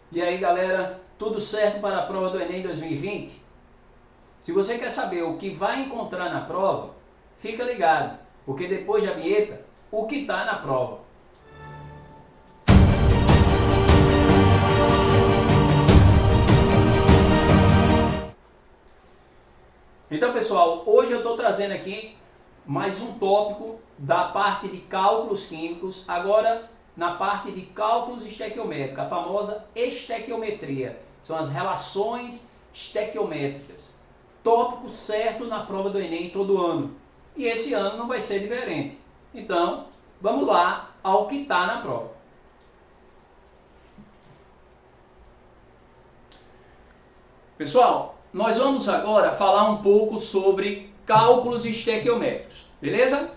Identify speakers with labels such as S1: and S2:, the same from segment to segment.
S1: E aí, galera, tudo certo para a prova do Enem 2020? Se você quer saber o que vai encontrar na prova, fica ligado, porque depois da vinheta, o que está na prova. Então, pessoal, hoje eu estou trazendo aqui mais um tópico da parte de cálculos químicos, agora na parte de cálculos estequiométricos, a famosa estequiometria. São as relações estequiométricas. Tópico certo na prova do Enem todo ano. E esse ano não vai ser diferente. Então, vamos lá ao que está na prova. Pessoal, nós vamos agora falar um pouco sobre cálculos estequiométricos, beleza?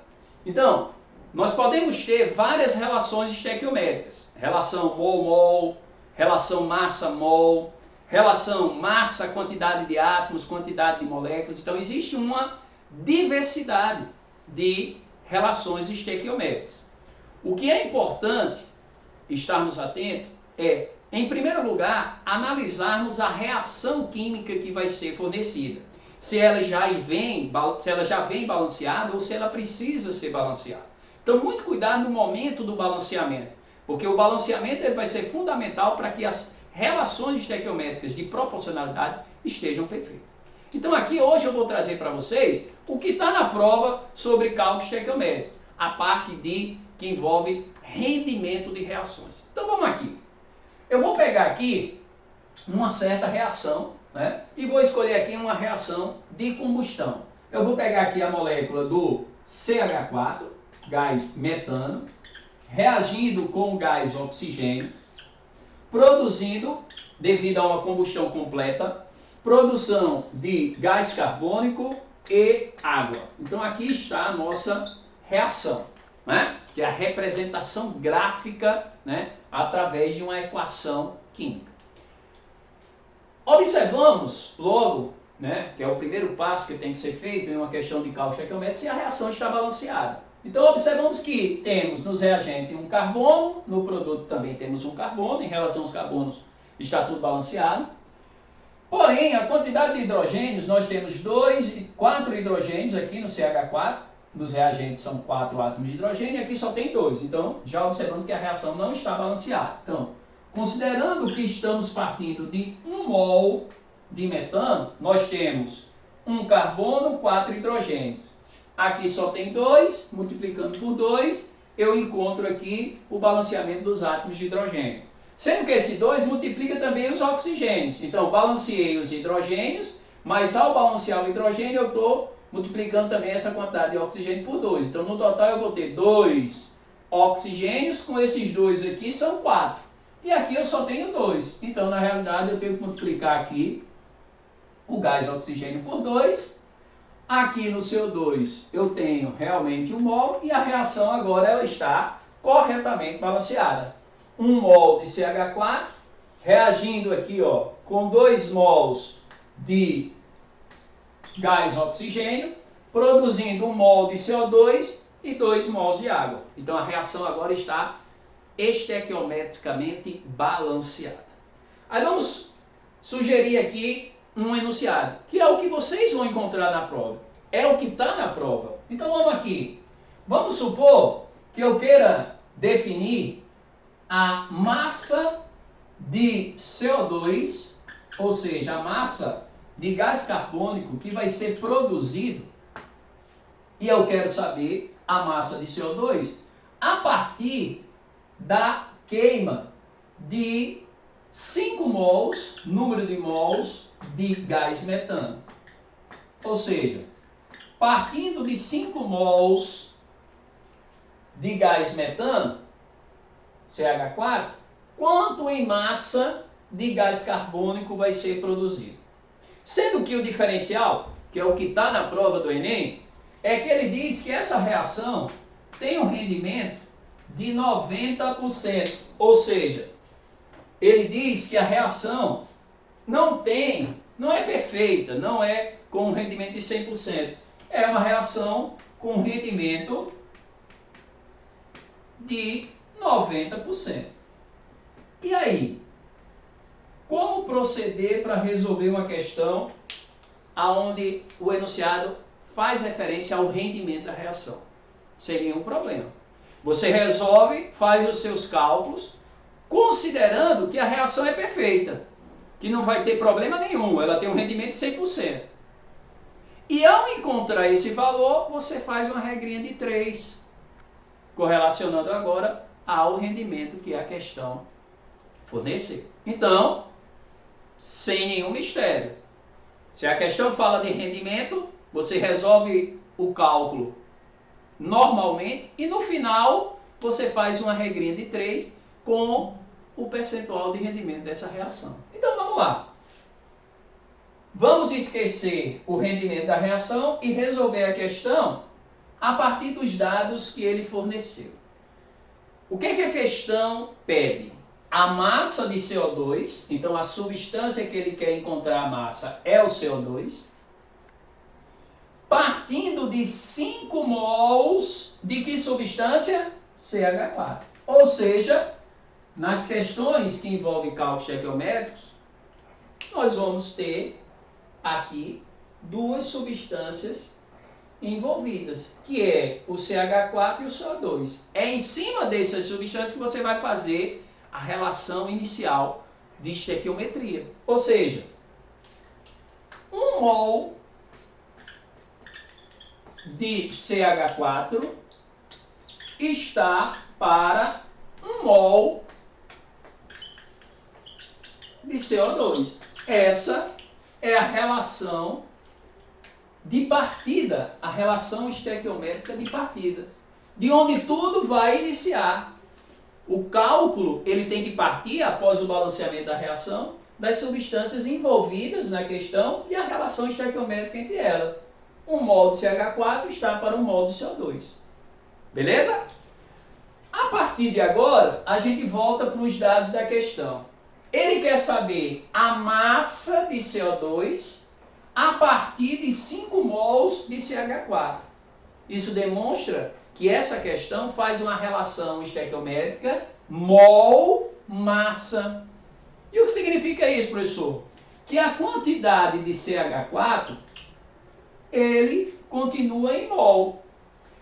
S1: Então, nós podemos ter várias relações estequiométricas. Relação mol-mol, relação massa-mol, relação massa-quantidade de átomos, quantidade de moléculas. Então, existe uma diversidade de relações estequiométricas. O que é importante estarmos atentos é, em primeiro lugar, analisarmos a reação química que vai ser fornecida. Se ela já vem balanceada ou se ela precisa ser balanceada. Então, muito cuidado no momento do balanceamento, porque o balanceamento ele vai ser fundamental para que as relações estequiométricas de proporcionalidade estejam perfeitas. Então, aqui hoje eu vou trazer para vocês o que está na prova sobre cálculo estequiométrico, a parte que envolve rendimento de reações. Então, vamos aqui. Eu vou pegar aqui uma certa reação, né? E vou escolher aqui uma reação de combustão. Eu vou pegar aqui a molécula do CH4, gás metano, reagindo com o gás oxigênio, produzindo, devido a uma combustão completa, produção de gás carbônico e água. Então aqui está a nossa reação, né? Que é a representação gráfica, né? Através de uma equação química. Observamos logo, né, que é o primeiro passo que tem que ser feito em uma questão de cálculo estequiométrico, se a reação está balanceada. Então observamos que temos nos reagentes um carbono, no produto também temos um carbono, em relação aos carbonos está tudo balanceado. Porém, a quantidade de hidrogênios, nós temos 4 hidrogênios aqui no CH4, nos reagentes são 4 átomos de hidrogênio, e aqui só tem 2. Então, já observamos que a reação não está balanceada. Então, considerando que estamos partindo de 1 mol de metano, nós temos um carbono, 4 hidrogênios. Aqui só tem 2, multiplicando por 2, eu encontro aqui o balanceamento dos átomos de hidrogênio. Sendo que esse 2 multiplica também os oxigênios. Então, balanceei os hidrogênios, mas ao balancear o hidrogênio, eu estou multiplicando também essa quantidade de oxigênio por 2. Então, no total, eu vou ter 2 oxigênios, com esses 2 aqui são 4. E aqui eu só tenho 2. Então, na realidade, eu tenho que multiplicar aqui o gás oxigênio por 2. Aqui no CO2 eu tenho realmente 1 mol e a reação agora ela está corretamente balanceada. 1 mol de CH4 reagindo aqui ó, com 2 mols de gás oxigênio, produzindo 1 mol de CO2 e 2 mols de água. Então a reação agora está estequiometricamente balanceada. Aí vamos sugerir aqui um enunciado, que é o que vocês vão encontrar na prova. É o que está na prova. Então vamos aqui. Vamos supor que eu queira definir a massa de CO2, ou seja, a massa de gás carbônico que vai ser produzido, e eu quero saber a massa de CO2 a partir da queima de 5 mols, número de mols de gás metano. Ou seja, partindo de 5 mols de gás metano, CH4, quanto em massa de gás carbônico vai ser produzido? Sendo que o diferencial, que é o que está na prova do Enem, é que ele diz que essa reação tem um rendimento de 90%. Ou seja, ele diz que a reação não é perfeita, não é com um rendimento de 100%. É uma reação com rendimento de 90%. E aí? proceder para resolver uma questão onde o enunciado faz referência ao rendimento da reação. Sem nenhum problema. Você resolve, faz os seus cálculos, considerando que a reação é perfeita, que não vai ter problema nenhum, ela tem um rendimento de 100%. E ao encontrar esse valor, você faz uma regrinha de 3, correlacionando agora ao rendimento que a questão forneceu. Então, sem nenhum mistério. Se a questão fala de rendimento, você resolve o cálculo normalmente e no final você faz uma regrinha de 3 com o percentual de rendimento dessa reação. Então vamos lá. Vamos esquecer o rendimento da reação e resolver a questão a partir dos dados que ele forneceu. O que a questão pede? A massa de CO2, então a substância que ele quer encontrar a massa é o CO2, partindo de 5 mols de que substância? CH4. Ou seja, nas questões que envolvem cálculos estequiométricos, nós vamos ter aqui duas substâncias envolvidas, que é o CH4 e o CO2. É em cima dessas substâncias que você vai fazer a relação inicial de estequiometria. Ou seja, 1 mol de CH4 está para 1 mol de CO2. Essa é a relação de partida, a relação estequiométrica de partida, de onde tudo vai iniciar. O cálculo ele tem que partir, após o balanceamento da reação, das substâncias envolvidas na questão e a relação estequiométrica entre elas. 1 mol de CH4 está para 1 mol de CO2. Beleza? A partir de agora, a gente volta para os dados da questão. Ele quer saber a massa de CO2 a partir de 5 mols de CH4. Isso demonstra que essa questão faz uma relação estequiométrica mol-massa. E o que significa isso, professor? Que a quantidade de CH4, ele continua em mol.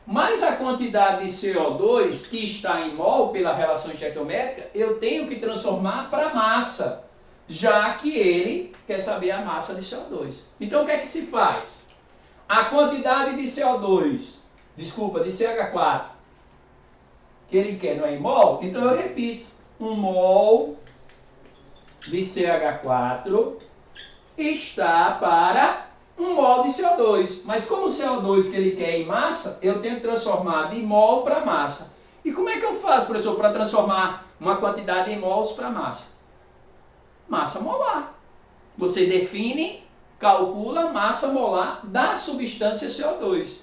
S1: Mas a quantidade de CO2 que está em mol pela relação estequiométrica, eu tenho que transformar para massa, já que ele quer saber a massa de CO2. Então o que é que se faz? A quantidade de CO2, desculpa, de CH4, que ele quer não é em mol, então eu repito, 1 mol de CH4 está para 1 mol de CO2. Mas como o CO2 que ele quer em massa, eu tenho que transformar de mol para massa. E como é que eu faço, professor, para transformar uma quantidade em mols para massa? Massa molar. Você define, calcula a massa molar da substância CO2.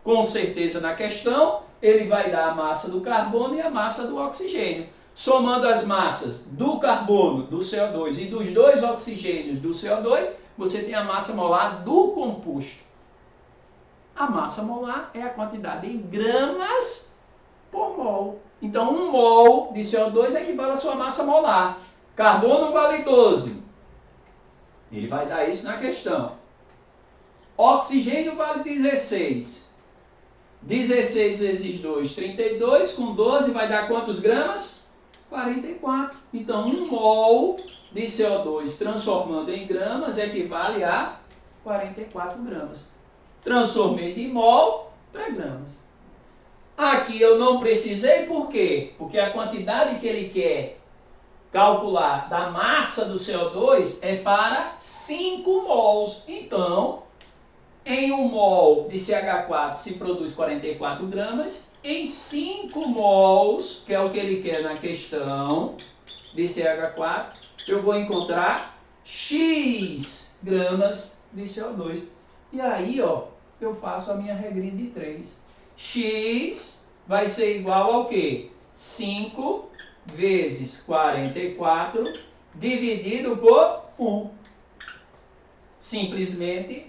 S1: Com certeza na questão, ele vai dar a massa do carbono e a massa do oxigênio. Somando as massas do carbono, do CO2 e dos dois oxigênios do CO2, você tem a massa molar do composto. A massa molar é a quantidade em gramas por mol. Então, 1 mol de CO2 equivale à sua massa molar. Carbono vale 12. Ele vai dar isso na questão. Oxigênio vale 16. 16 vezes 2, 32. Com 12 vai dar quantos gramas? 44. Então, 1 mol de CO2 transformando em gramas equivale a 44 gramas. Transformei de mol para gramas. Aqui eu não precisei, por quê? Porque a quantidade que ele quer calcular da massa do CO2 é para 5 mols. Então, em 1 mol de CH4 se produz 44 gramas. Em 5 mols, que é o que ele quer na questão de CH4, eu vou encontrar X gramas de CO2. E aí, ó, eu faço a minha regrinha de 3. X vai ser igual ao quê? 5 vezes 44 dividido por 1. Simplesmente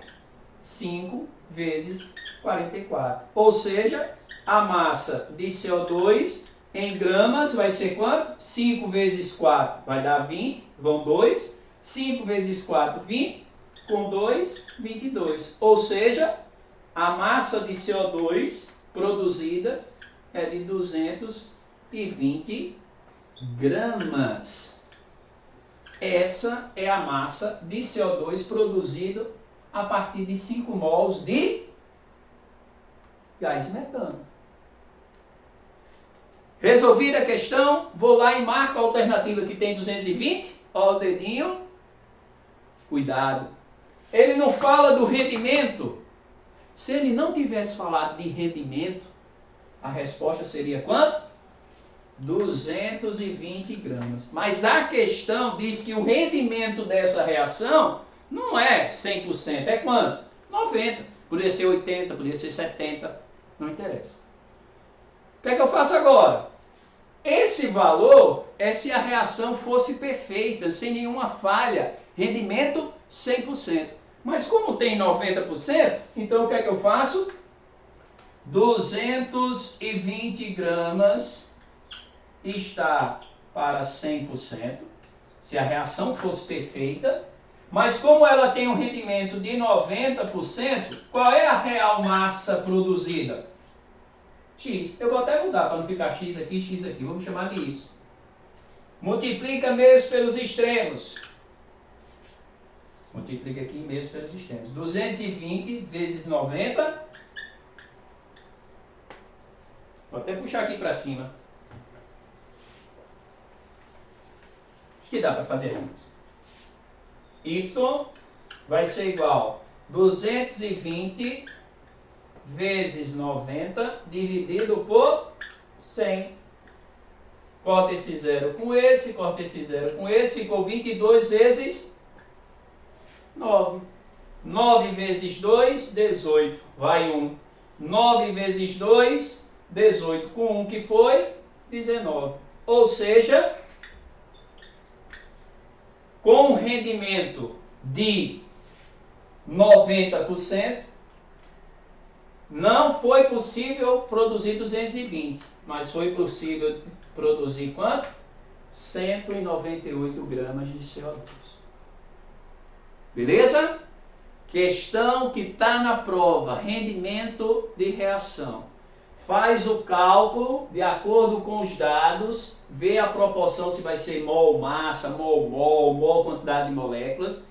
S1: 5 vezes 44. Ou seja, a massa de CO2 em gramas vai ser quanto? 5 vezes 4 vai dar 20, vão 2. 5 vezes 4, 20. Com 2, 22. Ou seja, a massa de CO2 produzida é de 220 gramas. Essa é a massa de CO2 produzida a partir de 5 mols de gás metano. Resolvida a questão, vou lá e marco a alternativa que tem 220. Olha o dedinho. Cuidado. Ele não fala do rendimento. Se ele não tivesse falado de rendimento, a resposta seria quanto? 220 gramas. Mas a questão diz que o rendimento dessa reação não é 100%. É quanto? 90%. Poderia ser 80%, poderia ser 70%. Não interessa. O que é que eu faço agora? Esse valor é se a reação fosse perfeita, sem nenhuma falha. Rendimento 100%. Mas como tem 90%, então o que é que eu faço? 220 gramas está para 100%, se a reação fosse perfeita. Mas como ela tem um rendimento de 90%, qual é a real massa produzida? X. Eu vou até mudar para não ficar X aqui, vamos chamar de Y. Multiplica mesmo pelos extremos. Multiplica aqui mesmo pelos extremos. 220 vezes 90. Vou até puxar aqui para cima. Acho que dá para fazer isso. Y vai ser igual a 220 vezes 90 dividido por 100. Corta esse zero com esse, corta esse zero com esse, ficou 22 vezes 9. 9 vezes 2, 18. Vai 1. 9 vezes 2, 18. Com 1 que foi, 19. Ou seja, com um rendimento de 90%, não foi possível produzir 220, mas foi possível produzir quanto? 198 gramas de CO2. Beleza? Questão que está na prova, rendimento de reação. Faz o cálculo de acordo com os dados, vê a proporção se vai ser mol massa, mol quantidade de moléculas.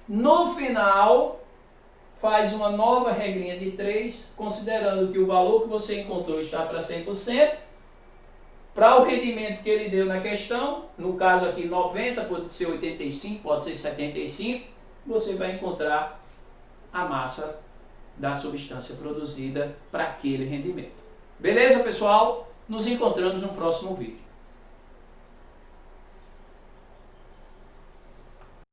S1: No final, faz uma nova regrinha de 3, considerando que o valor que você encontrou está para 100%. Para o rendimento que ele deu na questão, no caso aqui 90, pode ser 85, pode ser 75, você vai encontrar a massa da substância produzida para aquele rendimento. Beleza, pessoal? Nos encontramos no próximo vídeo.